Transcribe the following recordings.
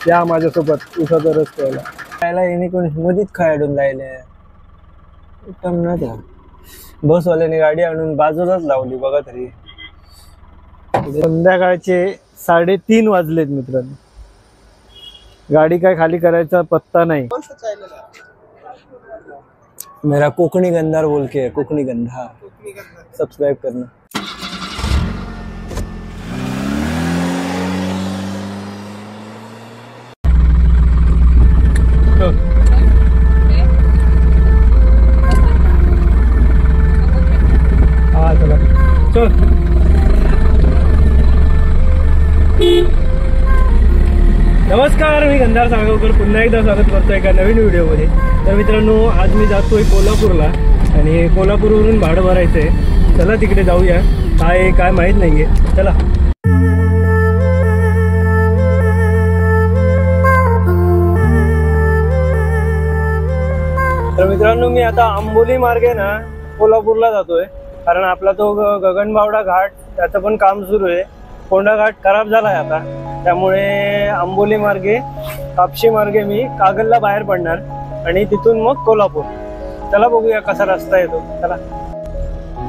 या माझ्यासोबत उसाचा रस प्यायला. खायला येणे कोण मधीच खायडून राहिले उत्तम ना. त्या बसवाल्याने गाडी आणून बाजूलाच लावली बघा तरी. संध्याकाळचे 3:30 वाजलेत मित्रांनो. गाडी काय खाली करायचा पत्ता नाही. मेरा कोकणी गंधार बोल के कोकणी गंधा सब्सक्राइब करना. हाँ चला चल. नमस्कार, मी गंधार साळगावकर पुन्हा एकदा स्वागत करतो एका नवीन व्हिडिओमध्ये. तर मित्रांनो, आज मी जातोय कोल्हापूरला आणि कोल्हापूरवरून भाडं भरायचंय. चला तिकडे जाऊया. काय माहित नाहीये. चला. तर मित्रांनो, मी आता आंबोली मार्गे ना कोल्हापूरला जातोय. कारण आपला तो गगनबावडा घाट त्याचं पण काम सुरू आहे. कोंडा घाट खराब झालाय आता, त्यामुळे आंबोली मार्गे कापशी मार्गे मी कागलला बाहेर पडणार आणि तिथून मग कोल्हापूर. चला बघूया कसा रस्ता येतो. चला.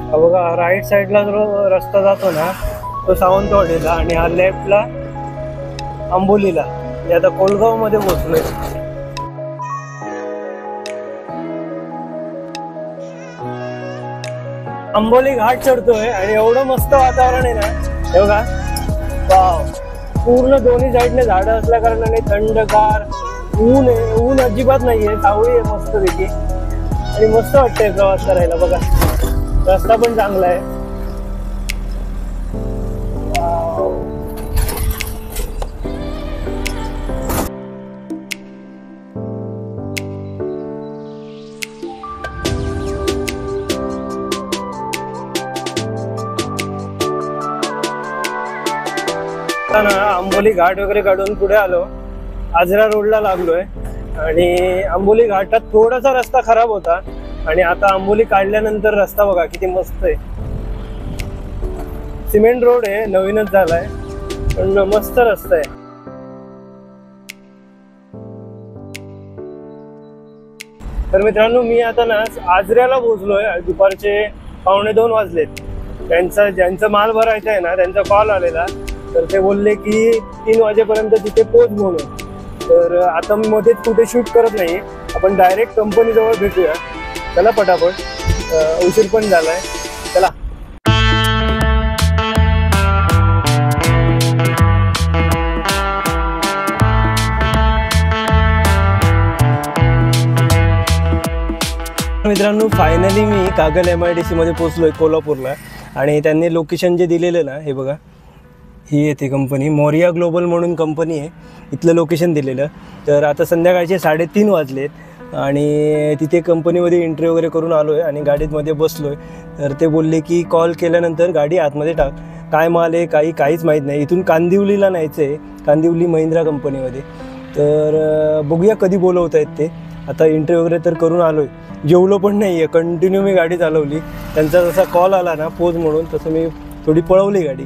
हा बघा, राईट साईडला जो रस्ता जातो ना तो सावंतवाडीला आणि हा लेफ्टला आंबोलीला. मी आता कोलगाव मध्ये पोहोचलोय. आंबोली घाट चढतोय आणि एवढं मस्त वातावरण आहे ना. हे बघा, वाव. पूर्ण दोन्ही साईडने झाडं असल्या कारणाने थंडगार. ऊन आहे, ऊन अजिबात नाहीये, सावळी आहे मस्त पैकी आणि मस्त वाटतंय प्रवास करायला. बघा, रस्ता पण चांगला आहे. आंबोली घाट वगैरे काढून पुढे आलो, आजरा रोडला लागलोय आणि आंबोली घाटात थोडासा रस्ता खराब होता आणि आता आंबोली काढल्यानंतर रस्ता बघा किती मस्त आहे. सिमेंट रोड आहे, नवीनच झालाय पण मस्त रस्ता आहे. तर मित्रांनो, मी आता ना आजऱ्याला पोहोचलोय. दुपारचे 1:15 वाजलेत. ज्यांचा माल भरायचा आहे ना त्यांचा कॉल आलेला. तर ते बोलले की 3 वाजेपर्यंत तिथे पोहोच म्हणून. तर आता मी मध्येच कुठे शूट करत नाही, आपण डायरेक्ट कंपनी जवळ भेटूया. चला पटापट, उशीर पण झालाय. चला. मित्रांनो, फायनली मी कागल MIDC मध्ये पोहोचलोय कोल्हापूरला. आणि त्यांनी लोकेशन जे दिलेलं ना, हे बघा, ही येते कंपनी मोरिया ग्लोबल म्हणून कंपनी आहे. इथलं लोकेशन दिलेलं. तर आता संध्याकाळचे 3:30 वाजलेत आणि तिथे कंपनीमध्ये एंट्री वगैरे करून आलो आहे आणि गाडीमध्ये बसलो आहे. तर ते बोलले की कॉल केल्यानंतर गाडी आतमध्ये टाक. काय माल आहे काहीच माहीत नाही. इथून कांदिवलीला न्यायचं आहे, कांदिवली महिंद्रा कंपनीमध्ये. तर बघूया कधी बोलवत आहेत ते. आता एंट्री वगैरे तर करून आलो आहे. जेवलो पण नाही आहे, कंटिन्यू मी गाडी चालवली. त्यांचा जसा कॉल आला ना पोच म्हणून, तसं मी थोडी पळवली गाडी.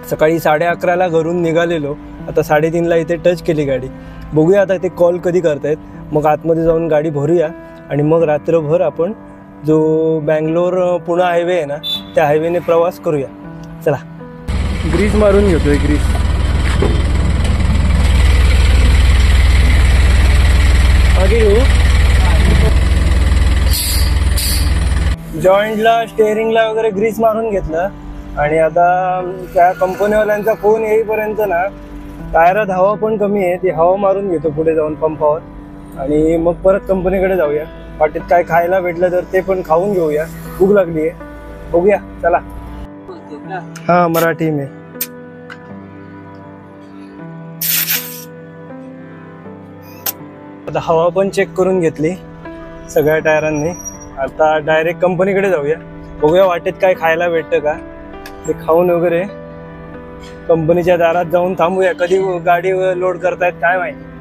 सकाळी 11:30ला घरून निघालेलो, आता 3:30ला इथे टच केली गाडी. बघूया आता ते कॉल कधी करतायत. मग आतमध्ये जाऊन गाडी भरूया आणि मग रात्रभर आपण जो बँगलोर पुणे हायवे आहे ना त्या हायवेने प्रवास करूया. चला. ग्रीस मारून घेतोय, ग्रीस. आगे येऊ. जॉईंटला स्टेअरिंगला वगैरे ग्रीस मारून घेतलं आणि आता त्या कंपनीवाल्यांचा फोन येईपर्यंत ना टायरात हवा पण कमी आहे. ती हवा मारून घेतो पुढे जाऊन पंपावर आणि मग परत कंपनीकडे जाऊया. वाटेत काय खायला भेटलं तर ते पण खाऊन घेऊया. भूक लागली आहे. बघूया. चला. हा, मराठी में. आता हवा पण चेक करून घेतली सगळ्या टायरांनी. आता डायरेक्ट कंपनीकडे जाऊया. बघूया वाटेत काय खायला भेटतं का ते खाऊन वगैरे कंपनीच्या दारात जाऊन थांबूया. कधी गाडी लोड करतायत काय माहिती.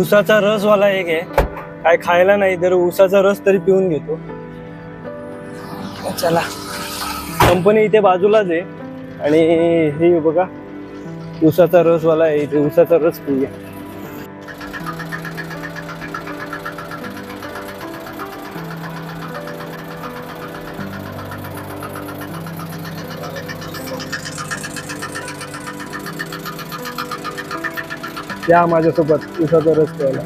ऊसाचा रस वाला एक आहे, काय खायला नाही तर ऊसाचा रस तरी पिऊन घेतो. चला. कंपनी इथे बाजूलाच आहे. आणि हे बघा ऊसाचा रसवाला आहे इथे, ऊसाचा रस पिऊया. या माझ्यासोबत ऊसाचा रस प्यायला.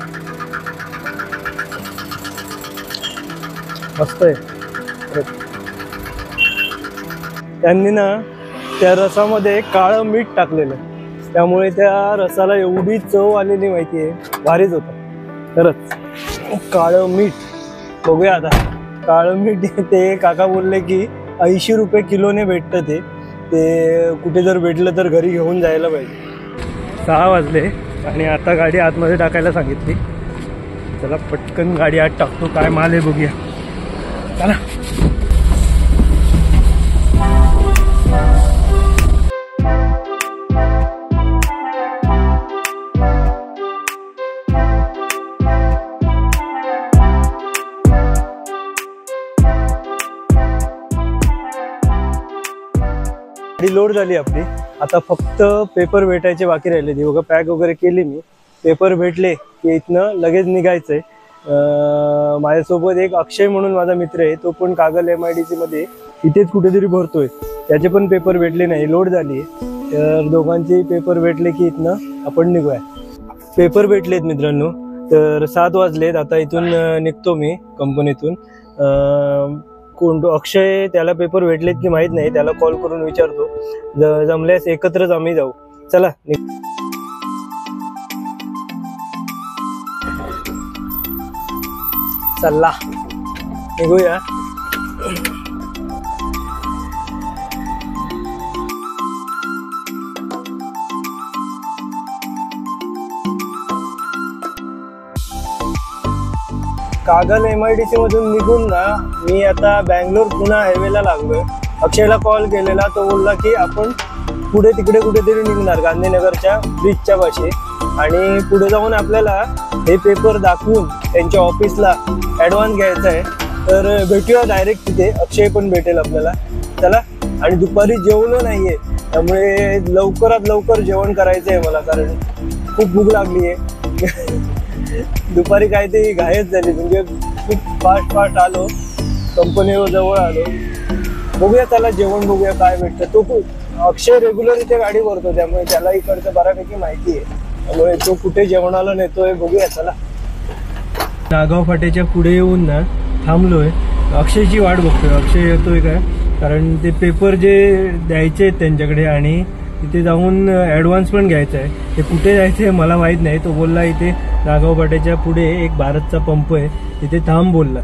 मस्त आहे. त्यांनी ना त्या रसामध्ये काळं मीठ टाकलेलं, त्यामुळे त्या रसाला एवढी चव आलेली माहिती आहे, भारीच होतं खरंच. काळं मीठ बघूया आता. काळं मीठ ते काका बोलले की 80 रुपये किलोने भेटतं ते कुठे जर भेटलं तर घरी घेऊन जायला पाहिजे. 6 वाजले आणि आता गाडी आतमध्ये टाकायला सांगितली. चला पटकन गाडी आत टाकतो, काय माल आहे बघूया. चला. गाडी लोड झाली आपली. आता फक्त पेपर भेटायचे बाकी राहिले. ती बघा पॅक वगैरे केली मी. पेपर भेटले की इथनं लगेच निघायचंय. माझ्यासोबत एक अक्षय म्हणून माझा मित्र आहे, तो पण कागल MIDC मध्ये इथेच कुठेतरी भरतोय. त्याचे पण पेपर भेटले नाही, लोड झाली आहे. तर दोघांचे पेपर भेटले की इथनं आपण निघूया. पेपर भेटलेत मित्रांनो. तर 7 वाजलेत. आता इथून निघतो मी कंपनीतून. कोण अक्षय, त्याला पेपर भेटलेत की माहित नाही, त्याला कॉल करून विचारतो. जमल्यास एकत्रच आम्ही जाऊ. चला चला निघूया. कागल MIDC मधून निघून ना मी आता बँगलोर पुणा हायवेला लागलोय. अक्षयला कॉल केलेला, तो बोलला की आपण पुढे तिकडे कुठेतरी निघणार गांधीनगरच्या ब्रिजच्या पाशी, आणि पुढे जाऊन आपल्याला हे पेपर दाखवून त्यांच्या ऑफिसला ॲडव्हान्स घ्यायचा आहे. तर भेटूया डायरेक्ट तिथे. अक्षय पण भेटेल आपल्याला. चला. आणि दुपारी जेवलो नाहीये, त्यामुळे लवकरात लवकर जेवण करायचं आहे मला, कारण खूप भूक लागली आहे. दुपारी काय ते घायच झाली, म्हणजे खूप फास्ट आलो, कंपनीवर जवळ आलो. बघूया त्याला जेवण बघूया काय भेटतं. तो अक्षय रेग्युलर इथे गाडी भरतो, त्यामुळे त्याला इकडचं बऱ्यापैकी माहिती आहे, त्यामुळे तो कुठे जेवणाला नेतोय बघूया. चला. नागाव फाट्याच्या पुढे येऊन ना थांबलोय. अक्षयची वाट बघतोय. अक्षय येतोय काय, कारण ते पेपर जे द्यायचे आहेत त्यांच्याकडे आणि तिथे जाऊन ॲडव्हान्स पण घ्यायचा आहे. ते कुठे जायचं आहे मला माहीत नाही. तो बोलला इथे नागाव फाट्याच्या पुढे एक भारतचा पंप आहे, तिथे थांब बोलला.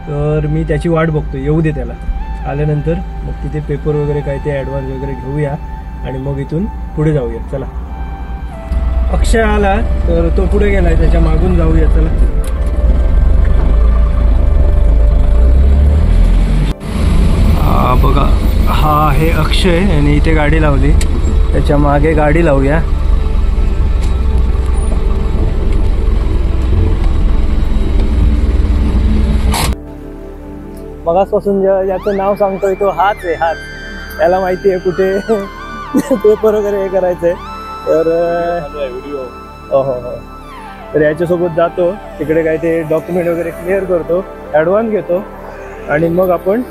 तर मी त्याची वाट बघतोय, येऊ दे त्याला. आल्यानंतर मग तिथे पेपर वगैरे काय ते ॲडव्हान्स वगैरे घेऊया आणि मग इथून पुढे जाऊया. चला. अक्षय आला तर तो पुढे गेलाय, त्याच्या मागून जाऊया. चला. बघा हा आहे अक्षय आणि इथे गाडी लावली, त्याच्या मागे गाडी लावूया. मगासपासून ज्याचं नाव सांगतोय तो हाच आहे, हाच. त्याला माहिती आहे कुठे पेपर वगैरे हे करायचंय. तर हो हो हो. तर याच्यासोबत जातो तिकडे, काय ते डॉक्युमेंट वगैरे क्लिअर करतो, ॲडव्हान्स घेतो आणि मग आपण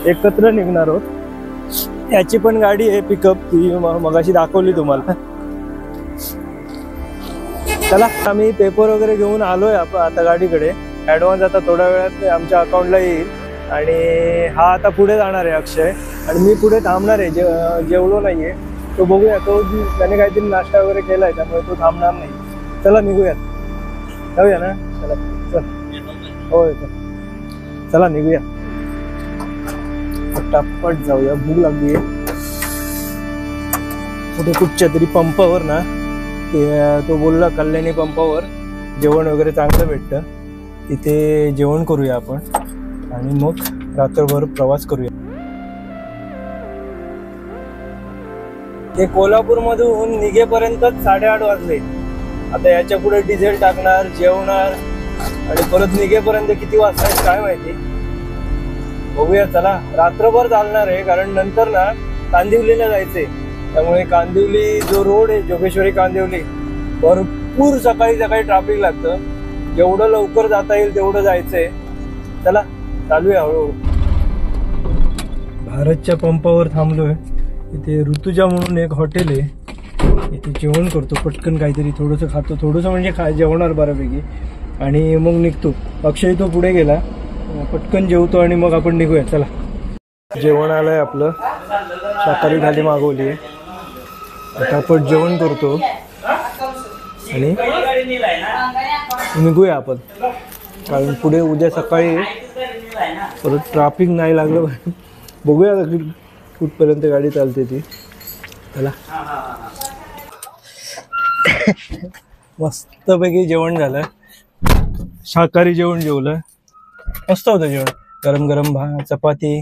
एकत्र निघणार आहोत. याची पण गाडी आहे पिकअप, ती मगाशी दाखवली तुम्हाला. चला. आम्ही पेपर वगैरे घेऊन आलोय आता गाडीकडे. ॲडव्हान्स आता थोड्या वेळात आमच्या अकाउंटला येईल आणि हा आता पुढे जाणार आहे अक्षय, आणि मी पुढे थांबणार आहे. जेवलो नाहीये. तो बघूया, तो त्याने काहीतरी नाश्ता वगैरे केलाय, त्यामुळे तो थांबणार नाही. चला निघूयात. जाऊया ना. चला. चल. होय. चला निघूया, पटापट जाऊया. भूक लागली आहे. कुठे कुठच्या तरी पंपावर ना, तो बोलला कल्याणी पंपावर जेवण वगैरे चांगलं भेटतं, तिथे जेवण करूया आपण आणि मग रात्रभर प्रवास करूया. ते कोल्हापूरमधून निघेपर्यंतच 8:30 वाजले. आता याच्या पुढे डिझेल टाकणार, जेवणार आणि परत निघेपर्यंत किती वाजता काय माहिती. बघूया. चला. रात्रभर चालणार आहे, कारण नंतर ना कांदिवलीला जायचंय, त्यामुळे कांदिवली जो रोड आहे जोगेश्वरी कांदिवली, भरपूर सकाळी सकाळी ट्रॅफिक लागतं. जेवढं लवकर जाता येईल तेवढं जायचंय. चला चालूया हळूहळू. भारतच्या पंपावर थांबलोय. इथे ऋतुजा म्हणून एक हॉटेल आहे, इथे जेवण करतो, पटकन काहीतरी थोडंसं खातो, थोडंसं म्हणजे जेवणार बऱ्यापैकी, आणि मग निघतो. अक्षय तो पुढे गेला, पटकन जेवतो आणि मग आपण निघूया. चला जेवण आलंय आपलं, शाकाहारी थाली मागवली आहे. आता आपण जेवण करतो आणि निघूया आपण, कारण पुढे उद्या सकाळी परत ट्रॅफिक नाही लागलं. बघूया कुठपर्यंत गाडी चालते ती. चला मस्तपैकी जेवण झालं, शाकाहारी जेवण जेवलं, मस्त होतं जेवण. गरम गरम चपाती,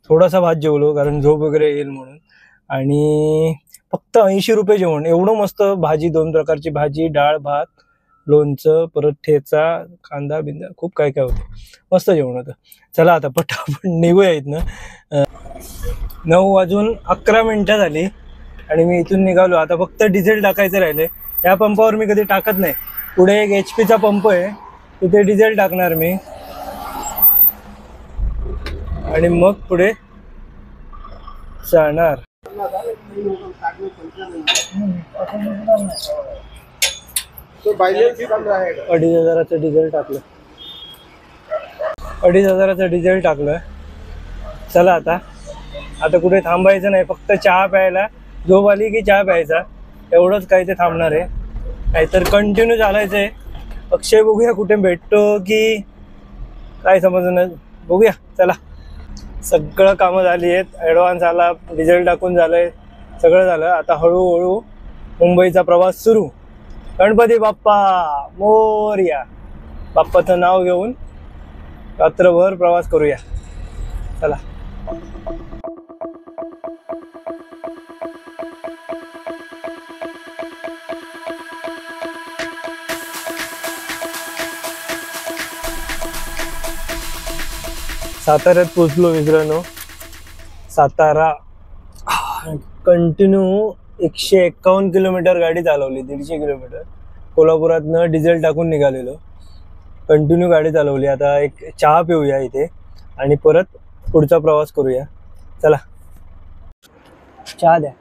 थोडासा भात जेवलो कारण झोप वगैरे येईल म्हणून. आणि फक्त 80 रुपये जेवण, एवढं मस्त. भाजी, 2 प्रकारची भाजी, डाळ भात, लोणचं, परत ठेचा, कांदा बिंदा, खूप काय काय होतं. मस्त जेवण होतं. चला आता पटापट निघूया इथनं. 9:11 झाली आणि मी इथून निघालो. आता फक्त डिझेल टाकायचं राहिलंय. या पंपावर मी कधी टाकत नाही. पुढे एक HP चा पंप आहे, तिथे डिझेल टाकणार मी आणि मग पुढे जाणार. 2,500चं डिझेल टाकलं, 2,500चं डिझेल टाकलं. चला आता कुठे थांबायचं नाही, फक्त चहा प्यायला. झोप आली की चहा प्यायचा, एवढंच काय ते थांबणार आहे. नाहीतर कंटिन्यू चालायचंय. अक्षय बघूया कुठे भेटतो की काय समजणार, बघूया. चला सगळं कामं झाली आहेत, ॲडव्हान्स आला, डिझेल टाकून झालंय, सगळं झालं. आता हळूहळू मुंबईचा प्रवास सुरू. गणपती बाप्पा मोरया, बाप्पाचं नाव घेऊन रात्रभर प्रवास करूया. चला साताऱ्यात पोचलो मित्रांनो. सातारा कंटिन्यू 151 किलोमीटर गाडी चालवली, 150 किलोमीटर. कोल्हापुरातनं डिझेल टाकून निघालेलो, कंटिन्यू गाडी चालवली. आता एक चहा पिऊया इथे आणि परत पुढचा प्रवास करूया. चला चहा द्या,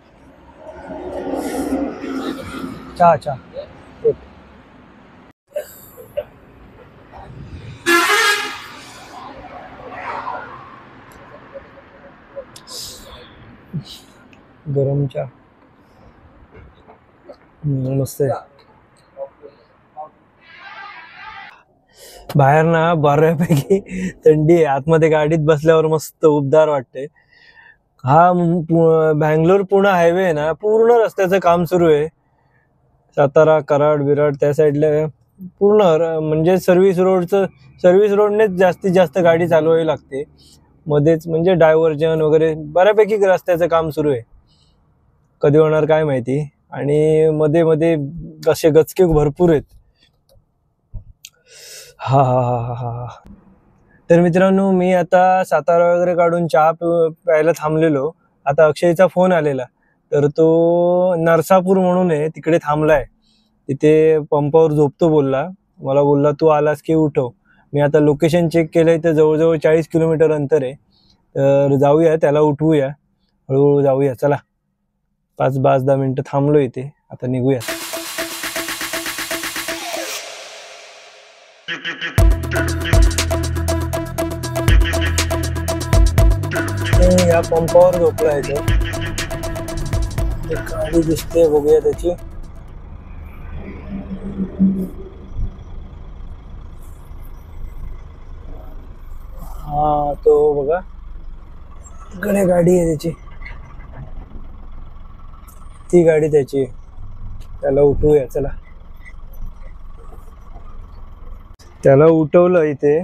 चहा. गरम चहा मस्त आहे. बाहेर ना बऱ्यापैकी थंडी आहे, आतमध्ये गाडीत बसल्यावर मस्त उबदार वाटते. हा बँगलोर पुणे हायवे आहे ना, पूर्ण रस्त्याचं काम सुरू आहे. सातारा कराड विराड त्या साईडला पूर्ण म्हणजे सर्व्हिस रोडनेच जास्तीत जास्त गाडी चालवावी लागते. मध्येच म्हणजे डायव्हर्जन वगैरे बऱ्यापैकी रस्त्याचं काम सुरू आहे. कधी होणार काय माहिती. आणि मध्ये मध्ये असे गचके भरपूर आहेत. हा हा हा हा हा. तर मित्रांनो, मी आता सातारा वगैरे काढून चहा प्यायला थांबलेलो. आता अक्षयचा फोन आलेला, तर तो नरसापूर म्हणून आहे तिकडे थांबलाय. तिथे पंपावर झोपतो बोलला. मला बोलला तू आलास की उठव. मी आता लोकेशन चेक केलंय तर जवळजवळ 40 किलोमीटर अंतर आहे. तर जाऊया, त्याला उठवूया, हळूहळू जाऊया. चला 5-10 मिनिटं थांबलो इथे, आता निघूया. या पंपावर झोपला आहे तो. एक गाडी दिसते, बघूया त्याची. हा तो बघा, तिकडे गाडी आहे त्याची, ती गाडी त्याची. त्याला उठवूया. चला त्याला उठवलं इथे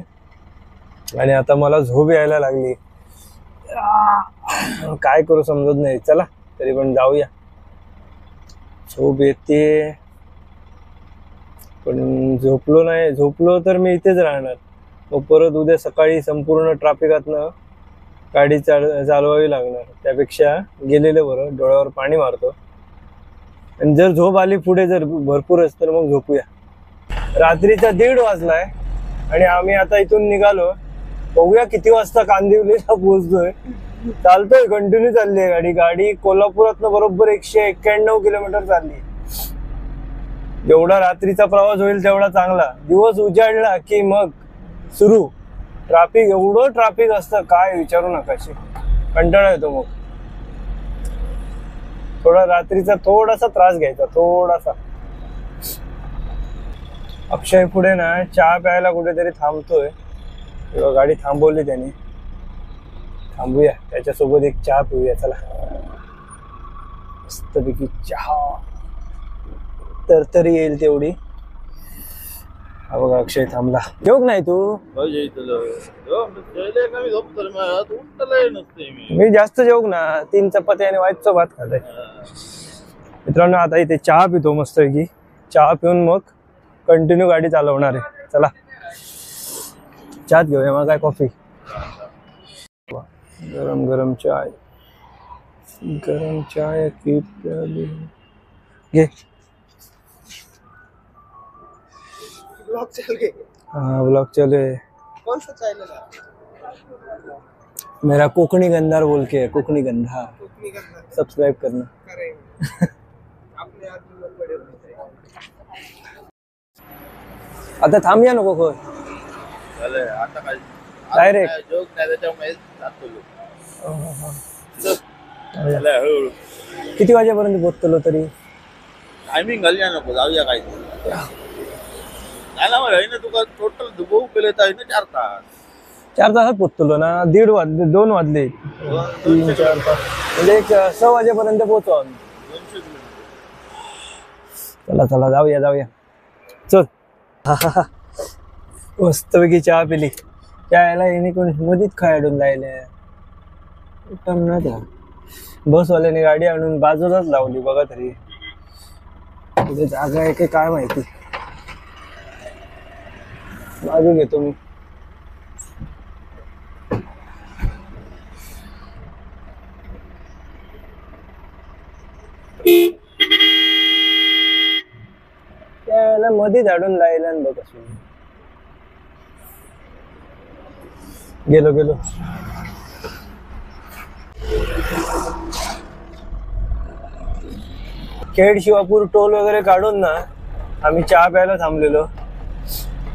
आणि आता मला झोप यायला लागली. काय करू समजत नाही. चला तरी पण जाऊया. झोप येते पण झोपलो तर मी इथेच राहणार. मग परत उद्या सकाळी संपूर्ण ट्रॅफिकातनं गाडी चालवावी लागणार, त्यापेक्षा गेलेलं बरं. डोळ्यावर पाणी मारतो आणि जर झोप आली पुढे जर भरपूरच तर मग झोपूया. रात्रीचा 1:30 वाजलाय आणि आम्ही आता इथून निघालो. बघूया किती वाजता कांदिवलीला पोहोचतोय. चालतोय, कंटिन्यू चालली आहे गाडी. गाडी कोल्हापुरातनं बरोबर 191 किलोमीटर चालली. जेवढा रात्रीचा प्रवास होईल तेवढा चांगला. दिवस उजाडला की मग सुरू ट्रॅफिक. एवढं ट्रॅफिक असतं काय विचारू नकाशी, कंटाळा येतो. मग थोडा रात्रीचा थोडासा त्रास घ्यायचा, थोडासा. अक्षय पुढे ना चहा प्यायला कुठेतरी थांबतोय. गाडी थांबवली त्याने. थांबूया, त्याच्यासोबत एक चहा पिऊया. चला, मस्तपैकी चहा, तर येईल तेवढी. हा बघा अक्षय थांबला. जेवक नाही तू? मी जास्त जेवक ना, 3 चपाती आणि व्हायचा भात खाते. मित्रांनो आता इथे चहा पितो मस्तपैकी. चहा पिऊन मग कंटिन्यू गाडी चालवणार आहे. चला चहात घेऊया. मग काय कॉफी, गरम गरम चाय. गरम चाय की प्याली घे. ब्लॉग चल गए? हाँ ब्लॉग चले. कौन सा चैनल है? मेरा कोकणी गंधार बोल के है. कोकणी गंधार सब्सक्राइब करना. आता थांबूया नको खोय. डायरेक्ट किती वाजेपर्यंत पोहोचलो तरी? टायमिंग घालूया नको, जाऊया काय तुका टोटल दुबऊ केले तर 4 तास. 4 तासात पोहोचलो ना. 1:30 वाजले, 2 वाजले, 3 4 तास म्हणजे 6 वाजेपर्यंत पोहोचू आम्ही. चला चला जाऊया जाऊया. चल. मस्तपैकी चहा पिली. त्याला येणे कोण मधीत खायडून राहिले. उत्तम ना त्या बसवाल्याने गाडी आणून बाजूलाच लावली. बघा तरी कुठे जागा आहे की काय माहिती. बाजू घेतो मी. त्याला मध्ये झाडून लायला बघ. गेलो गेलो. खेड शिवापूर टोल वगैरे काढून ना आम्ही चहा प्यायला थांबलेलो.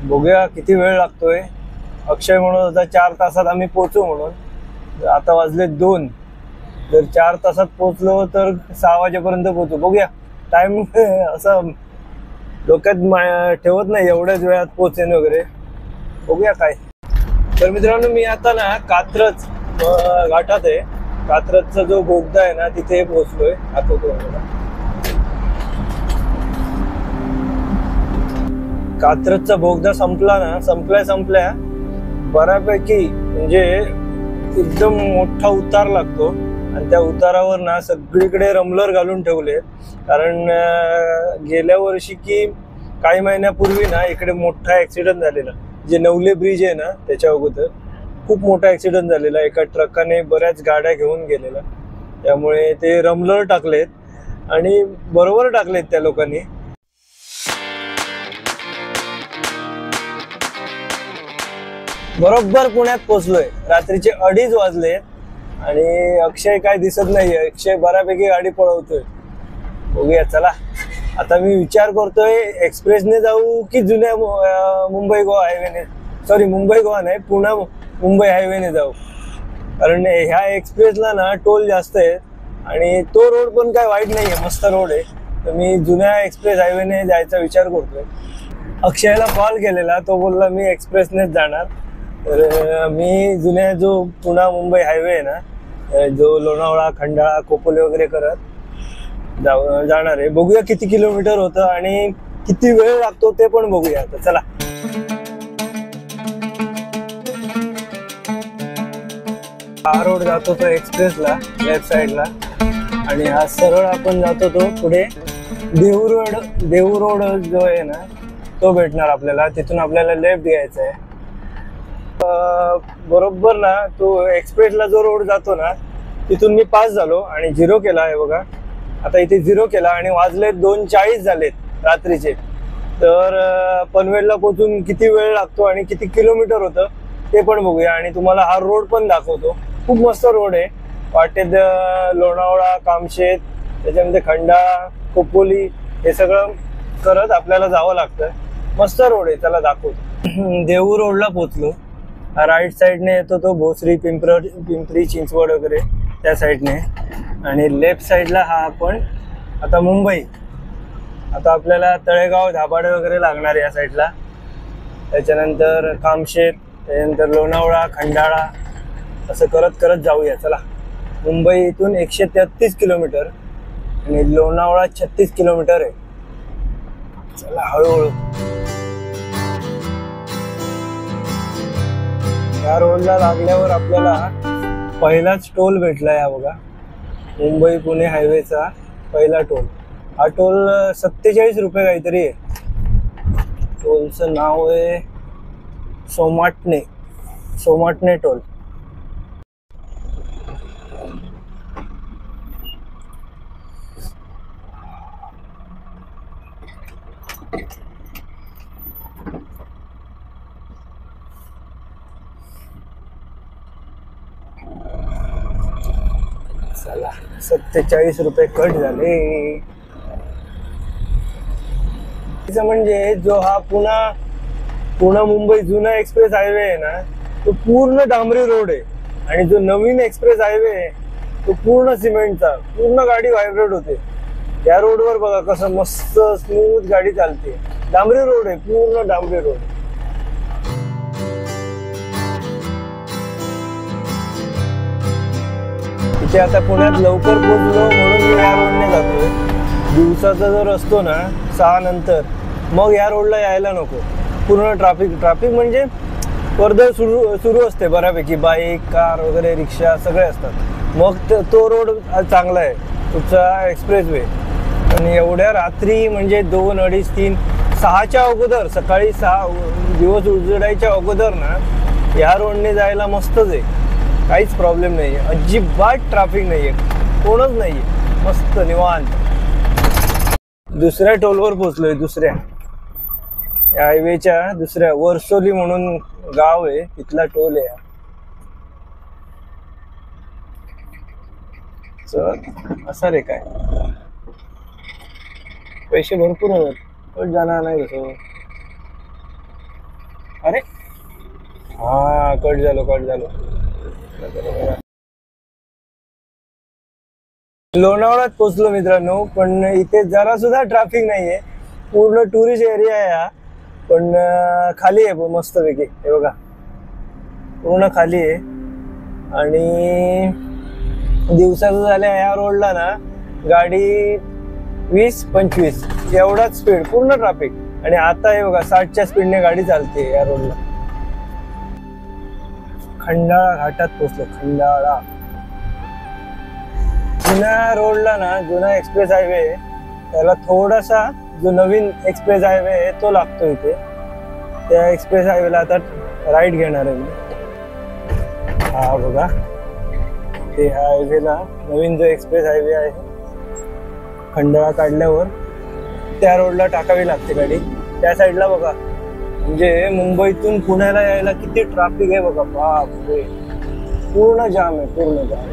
बघूया किती वेळ लागतोय. अक्षय म्हणत होता 4 तासात आम्ही पोहोचू म्हणून. आता वाजले 2. जर 4 तासात पोहोचलो तर 6 वाजेपर्यंत पोहोचू. बघूया. टाइम असं डोक्यात ठेवत नाही एवढ्याच वेळात पोहोचेन वगैरे. बघूया काय. तर मित्रांनो मी आता ना कात्रज घाटात आहे. कात्रजचा जो बोगदा आहे ना तिथे पोहोचलोय. दाखवतो मला. कात्रजचा बोगदा संपला ना, संपल्या बऱ्यापैकी म्हणजे एकदम मोठा उतार लागतो आणि त्या उतारावर ना सगळीकडे रमलर घालून ठेवले. कारण गेल्या वर्षी की काही महिन्यापूर्वी ना इकडे मोठा ऍक्सिडेंट झालेला. जे नवले ब्रिज आहे ना त्याच्या अगोदर खूप मोठा ऍक्सिडेंट झालेला. एका ट्रकाने बऱ्याच गाड्या घेऊन गेलेला. त्यामुळे ते रमलर टाकलेत आणि बरोबर टाकलेत त्या लोकांनी. बरोबर पुण्यात पोहोचलोय. रात्रीचे 2:30 वाजले आणि अक्षय काय दिसत नाहीये. अक्षय बऱ्यापैकी गाडी पळवतोय. बघूया चला. आता मी विचार करतोय एक्सप्रेसने जाऊ की जुन्या मुंबई गोवा हायवेने. सॉरी मुंबई गोवा नाही, पुणे मुंबई हायवेने जाऊ. कारण ह्या एक्सप्रेसला ना टोल जास्त आहेत आणि तो रोड पण काय वाईट नाहीये, मस्त रोड आहे. तर मी जुन्या एक्सप्रेस हायवेने जायचा विचार करतोय. अक्षयला कॉल केलेला, तो बोलला मी एक्सप्रेसनेच जाणार. तर मी जुन्या जो पुणे मुंबई हायवे आहे ना, जो लोणावळा खंडाळा खोपोली वगैरे करत जाणार आहे. बघूया किती किलोमीटर होतं आणि किती वेळ लागतो ते पण बघूया. आता चला. हा रोड जातो तो एक्सप्रेसला लेफ्ट साइडला आणि हा सरळ आपण जातो तो पुढे देहू रोड जो आहे ना तो भेटणार आपल्याला. तिथून आपल्याला लेफ्ट घ्यायचा आहे. बरोबर ना तो एक्सप्रेसला जो रोड जातो ना तिथून मी पास झालो आणि 0 केला आहे बघा. आता इथे 0 केला आणि वाजले 2:40 झालेत रात्रीचे. तर पनवेलला पोहोचून किती वेळ लागतो आणि किती किलोमीटर होतं ते पण बघूया आणि तुम्हाला हा रोड पण दाखवतो. खूप मस्त रोड आहे. वाटेत लोणावळा, कामशेत, त्याच्यामध्ये खंडाळा, खोपोली हे सगळं करत आपल्याला जावं लागतं. मस्त रोड आहे, त्याला दाखवतो. देहू रोडला पोहोचलो. राईट साईडने येतो तो भोसरी, पिंपरी चिंचवड वगैरे त्या साईडने आणि लेफ्ट साईडला हा आपण आता मुंबई. आता आपल्याला तळेगाव, धाबाडे वगैरे लागणार या साईडला. त्याच्यानंतर कामशेत, त्याच्यानंतर लोणावळा, खंडाळा असं करत करत जाऊया. चला, मुंबई इथून 133 किलोमीटर आणि लोणावळा 36 किलोमीटर आहे. चला हळूहळू. या रोडला लागल्यावर आपल्याला पहिलाच टोल भेटला या बघा. मुंबई पुणे हायवेचा पहिला टोल. हा टोल 47 रुपये काहीतरी आहे. टोलचं नाव आहे सोमाटणे टोल. चला 47 रुपये कट झाले. म्हणजे जो हा पुणे मुंबई जुना एक्सप्रेस हायवे आहे ना तो पूर्ण डांबरी रोड आहे आणि जो नवीन एक्सप्रेस हायवे आहे तो पूर्ण सिमेंटचा. पूर्ण गाडी व्हायब्रेट होते. या रोडवर बघा कसं मस्त स्मूथ गाडी चालते. डांबरी रोड आहे, पूर्ण डांबरी रोड. इथे आता पुण्यात लवकर पोहोचलो म्हणून मी या रोडने जातोय. दिवसाचा जर असतो ना 6 नंतर मग या रोडला यायला नको. पूर्ण ट्रॅफिक म्हणजे वर्दळ सुरू असते बऱ्यापैकी. बाईक, कार वगैरे, रिक्षा सगळे असतात. मग तो रोड चांगला आहे तुमचा एक्सप्रेस वे. आणि एवढ्या रात्री म्हणजे 2, 2:30, 3, 6च्या अगोदर, सकाळी 6 दिवस उजडायच्या अगोदर ना या रोडने जायला मस्तच आहे. काहीच प्रॉब्लेम नाही आहे. अजिबात ट्रॅफिक नाही आहे, कोणच नाही आहे. मस्त निवांत. दुसऱ्या टोलवर पोहोचलोय. दुसऱ्या या हायवेच्या दुसऱ्या वर्सोली म्हणून गाव आहे, तिथला टोल आहे. असं रे काय पैसे भरपूर होत. कट जाणार नाही कसं. अरे हा कट झालो. लोणावळ्यात पोहोचलो मित्रांनो. पण इथे जरा सुद्धा ट्रॅफिक नाहीये. पूर्ण टुरिस्ट एरिया आहे हा. पण खाली आहे मस्तपैकी. हे बघा पूर्ण खाली आहे. आणि दिवसाचं झाल्या या रोडला ना गाडी 20-25 एवढाच स्पीड, पूर्ण ट्रॅफिक. आणि आता हे बघा 60च्या स्पीडने गाडी चालते या रोडला. खंडाळा घाटात पोहोचलो. खंडाळा जुन्या रोडला ना, जुना एक्सप्रेस हायवे त्याला थोडासा जो नवीन एक्सप्रेस हायवे आहे तो लागतो इथे. त्या एक्सप्रेस हायवेला आता राईट घेणार आहे मी. हा बघा ते हायवेला नवीन जो एक्सप्रेस हायवे आहे खंडाळा काढल्यावर त्या रोडला टाकावी लागते गाडी. त्या साईडला बघा म्हणजे मुंबईतून पुण्याला यायला किती ट्रॅफिक आहे बघा. बापरे पूर्ण जाम आहे, पूर्ण जाम.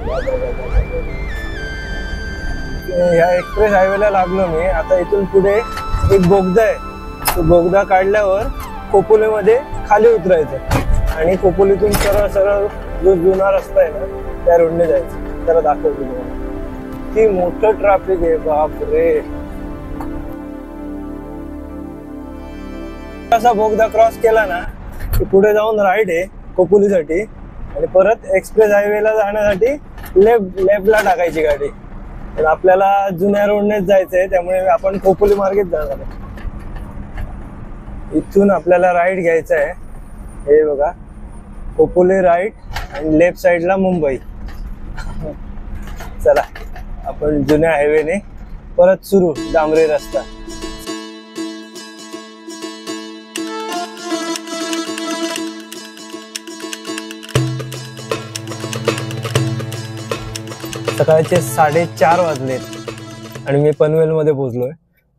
ह्या एक्सप्रेस हायवेला लागलो मी. आता इथून पुढे एक बोगदा आहे. तो बोगदा काढल्यावर खोपोलीमध्ये खाली उतरायचं आणि खोपोलीतून सरळ जो जुना रस्ता आहे ना त्या रोडने जायचं. त्याला दाखवतो तुम्हाला. ती मोठं ट्रॅफिक आहे बापरे. असा बोगदा क्रॉस केला ना की पुढे जाऊन राईट आहे खोपोलीसाठी आणि परत एक्सप्रेस हायवेला जाण्यासाठी लेफ्टला टाकायची गाडी. पण आपल्याला जुन्या रोडनेच जायचंय त्यामुळे आपण खोपोली मार्गेच जाणार आहे. इथून आपल्याला राईट घ्यायचं आहे. हे बघा खोपोली राईट आणि लेफ्ट साईडला मुंबई. चला आपण जुन्या हायवेने परत सुरू डांबरी रस्ता. सकाळचे 4:30 वाजलेत आणि मी पनवेलमध्ये पोहोचलोय.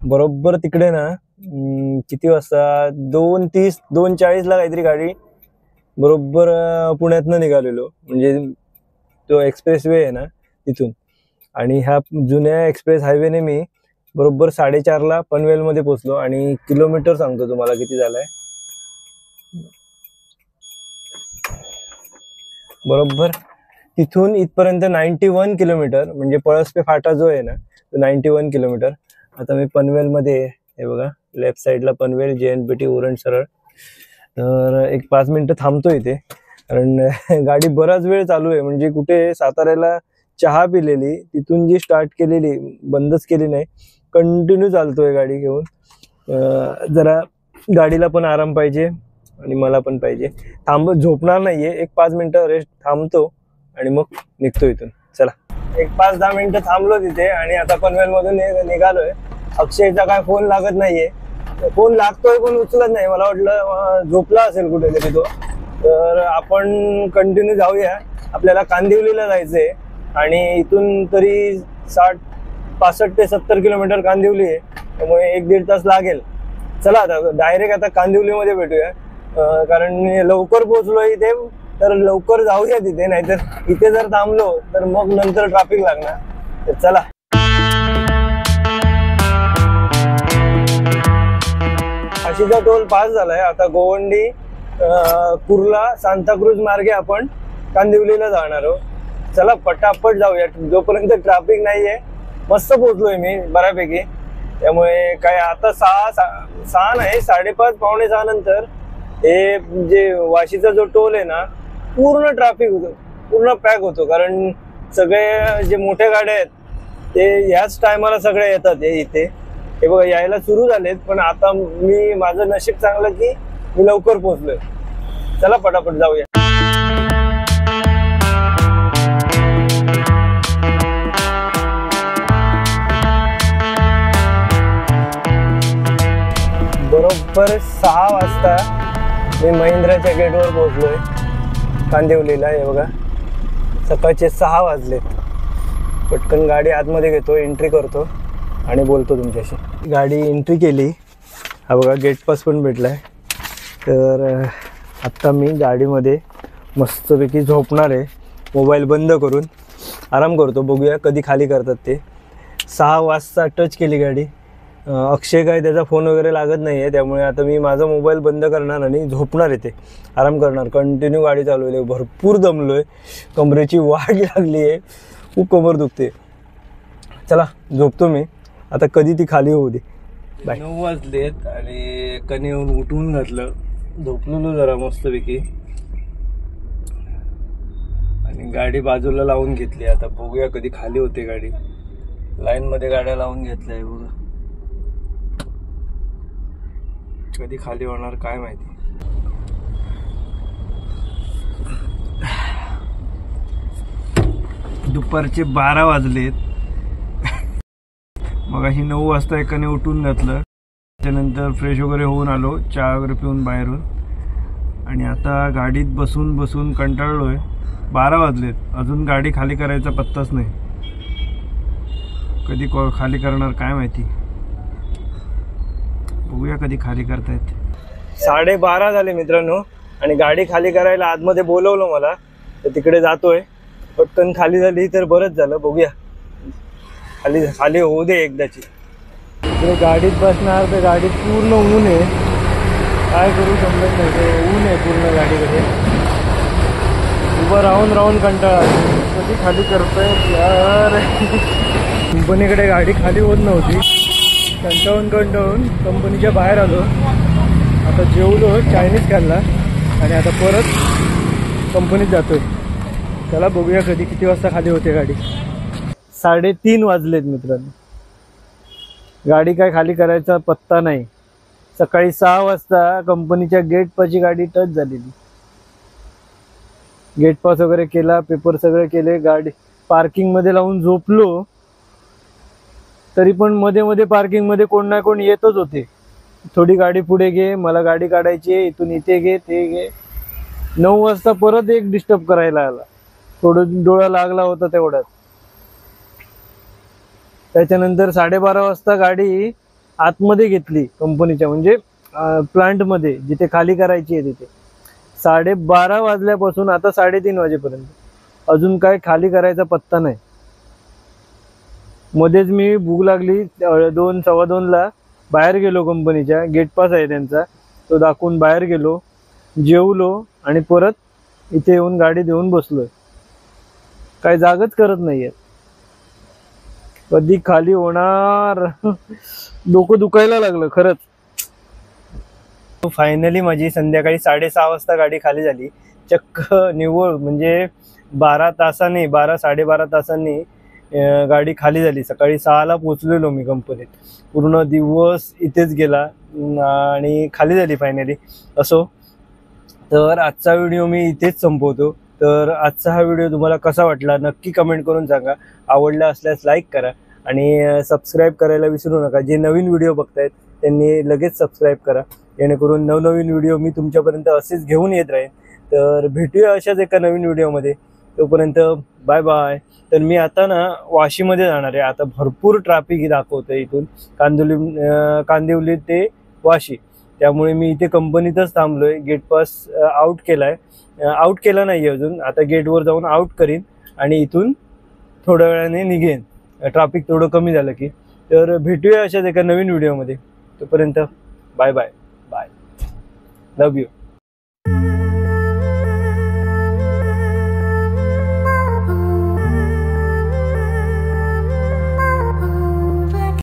बरोबर तिकडे ना किती वाजता 2:30 2:40 ला काहीतरी गाडी बरोबर पुण्यातनं निघालेलो. म्हणजे तो एक्सप्रेस वे आहे ना तिथून, आणि ह्या जुन्या एक्सप्रेस हायवेने मी बरोबर 4:30 ला पनवेलमध्ये पोहोचलो. आणि किलोमीटर सांगतो तुम्हाला किती झालाय. बरोबर तिथून इथपर्यंत 91 किलोमीटर, म्हणजे पळसपे फाटा जो आहे ना तो 91 किलोमीटर. आता मी पनवेलमध्ये हे बघा, लेफ्ट साईडला पनवेल, JNPT, उरण सरळ. तर एक 5 मिनिटं थांबतो इथे, कारण गाडी बराच वेळ चालू आहे. म्हणजे कुठे साताऱ्याला चहा पिलेली, तिथून जी स्टार्ट केलेली बंदच केली नाही, कंटिन्यू चालतोय गाडी घेऊन. जरा गाडीला पण आराम पाहिजे आणि मला पण पाहिजे. झोपणार नाहीये, एक 5 मिनिटं रेस्ट थांबतो आणि मग निघतो इथून. चला, एक 5-10 मिनिटं थांबलो तिथे आणि आता पनवेलमधून निघालोय. अक्षयचा काय फोन लागत नाहीये, फोन लागतोय पण उचलत नाही. मला वाटलं झोपला असेल कुठेतरी तो. तर आपण कंटिन्यू जाऊया. आपल्याला कांदिवलीला जायचंय आणि इथून तरी 65 ते 70 किलोमीटर कांदिवली आहे, त्यामुळे 1-1.5 तास लागेल. चला आता डायरेक्ट आता कांदिवलीमध्ये भेटूया, कारण लवकर पोहोचलोय इथे तर लवकर जाऊया तिथे. नाहीतर इथे जर थांबलो तर मग नंतर ट्रॅफिक लागणार. तर चला. वाशीचा टोल पास झालाय. आता गोवंडी, कुर्ला, सांताक्रूज मार्गे आपण कांदिवलीला जाणार आहोत. चला पटापट जाऊया, जोपर्यंत ट्रॅफिक नाहीये. मस्त पोहोचलोय मी बऱ्यापैकी, त्यामुळे काय आता 6 नाही 5:30 पावणे 6 नंतर हे जे वाशीचा जो टोल आहे ना, पूर्ण ट्रॅफिक होतो, पूर्ण पॅक होतो. कारण सगळे जे मोठ्या गाड्या आहेत ते ह्याच टायमाला सगळे येतात इथे. हे बघा यायला सुरू झालेत, पण आता माझं नशीब चांगलं की मी लवकर पोहोचलोय. चला पटापट जाऊया. बरोबर 6 वाजता मी महिंद्राच्या गेटवर पोहोचलोय कांदिवलीला. हे बघा सकाळचे 6 वाजलेत. पटकन गाडी आतमध्ये घेतो, एंट्री करतो आणि बोलतो तुमच्याशी. गाडी एंट्री केली, हा बघा गेट पास पण भेटलाय. तर आत्ता मी गाडीमध्ये मस्तपैकी झोपणार आहे, मोबाईल बंद करून आराम करतो. बघूया कधी खाली करतात ते. 6 वाजता टच केली गाडी. अक्षय काय त्याचा फोन वगैरे लागत नाही आहे, त्यामुळे आता मी माझा मोबाईल बंद करणार आणि झोपणार आहे, ते आराम करणार. कंटिन्यू गाडी चालवली, भरपूर दमलो आहे, कमरेची वाढ लागली आहे, खूप कमर दुखते. चला झोपतो मी आता, कधी ती खाली होऊ दे. 9 वाजलेत आणि कने येऊन उठवून घातलं. झोपलेलो जरा मस्तपैकी आणि गाडी बाजूला लावून घेतली. आता बघूया कधी खाली होते गाडी. लाईनमध्ये गाड्या लावून घेतल्या आहे बघा, कधी खाली होणार काय माहिती. दुपारचे 12 वाजलेत. मग अशी 9 वाजता एकाने उठून घातलं, त्यानंतर फ्रेश वगैरे होऊन आलो, चहा वगैरे पिऊन बाहेरून. आणि आता गाडीत बसून बसून कंटाळलोय. 12 वाजलेत, अजून गाडी खाली करायचा पत्ताच नाही. कधी खाली करणार काय माहिती, बघूया कधी खाली करतायत. 12:30 झाले मित्रांनो आणि गाडी खाली करायला आतमध्ये बोलवलं मला, तर तिकडे जातोय. पटकन खाली झाली तर बरंच झालं. बघूया खाली होऊ दे एकदाची. इकडे गाडीत बसणार तर गाडीत पूर्ण ऊन आहे, काय करू समजत नाही. ते ऊन आहे पूर्ण गाडीमध्ये, उभं राहून राहून कंटाळा. कधी खाली करतोय यार. कंपनीकडे गाडी खाली होत नव्हती, कंटाळून कंपनीच्या बाहेर आलो. आता जेवलो, चायनीज खाल्ला आणि आता परत कंपनीत जातोय. चला बघूया कधी किती वाजता खाली होते गाडी. 3:30 वाजलेत मित्रांनो, गाडी काय खाली करायचा पत्ता नाही. सकाळी 6 वाजता कंपनीच्या गेट पाशी गाडी टच झालेली. गेट पास वगैरे केला, पेपर सगळे केले, गाडी पार्किंग मध्ये लावून झोपलो. तरी पण मध्ये मध्ये पार्किंग मध्ये कोण ना कोण येतच होते. थोडी गाडी पुढे घे, मला गाडी काढायची आहे, इथून इथे घे, ते घे. 9 वाजता परत एक डिस्टर्ब करायला आला. थोडं डोळा लागला होता तेवढ्यात. त्याच्यानंतर 12:30 वाजता गाडी आतमध्ये घेतली कंपनीच्या, म्हणजे प्लांटमध्ये जिथे खाली करायची आहे तिथे. 12:30 वाजल्यापासून आता 3:30 वाजेपर्यंत अजून काय खाली करायचा पत्ता नाही. मध्येच मी भूक लागली, 2 सव्वा 2ला बाहेर गेलो, कंपनीच्या गेट पास आहे त्यांचा, तो दाखवून बाहेर गेलो, जेवलो आणि परत इथे येऊन गाडी देऊन बसलोय. काय जागच करत नाहीये, कधी खाली होणार. डोकं दुखायला लागलं खरंच. फायनली माझी संध्याकाळी 6:30 वाजता गाडी खाली झाली, चक्क निव्वळ, म्हणजे 12 तासांनी, 12-12.5 तासांनी गाडी खाली झाली. सकाळी 6ला पोचलेलो मी कंपनीत, पूर्ण दिवस इथेच गेला आणि खाली झाली फायनली. असो, तर आजचा व्हिडिओ मी इथेच संपवतो. तर आजचा हा व्हिडिओ तुम्हाला कसा वाटला नक्की कमेंट करून सांगा. आवडला असल्यास लाईक करा आणि सबस्क्राईब करायला विसरू नका. जे नवीन व्हिडिओ बघतायत त्यांनी लगेच सबस्क्राईब करा, जेणेकरून नवनवीन व्हिडिओ मी तुमच्यापर्यंत असेच घेऊन येत राहीन. तर भेटूया अशाच एका नवीन व्हिडिओमध्ये. तोपर्यंत बाय बाय. तर मी आता ना वाशीमध्ये जाणार आहे. आता भरपूर ट्रॅफिक दाखवतं इथून कांदिवली ते वाशी, त्यामुळे मी इथे कंपनीतच थांबलोय. गेट पास आउट केला नाही अजून, आता गेटवर जाऊन आउट करीन आणि इथून थोड्या वेळाने निघेन, ट्रॅफिक थोडं कमी झालं की. तर भेटूया अशाच एका नवीन व्हिडिओमध्ये. तोपर्यंत bye bye bye. Love you.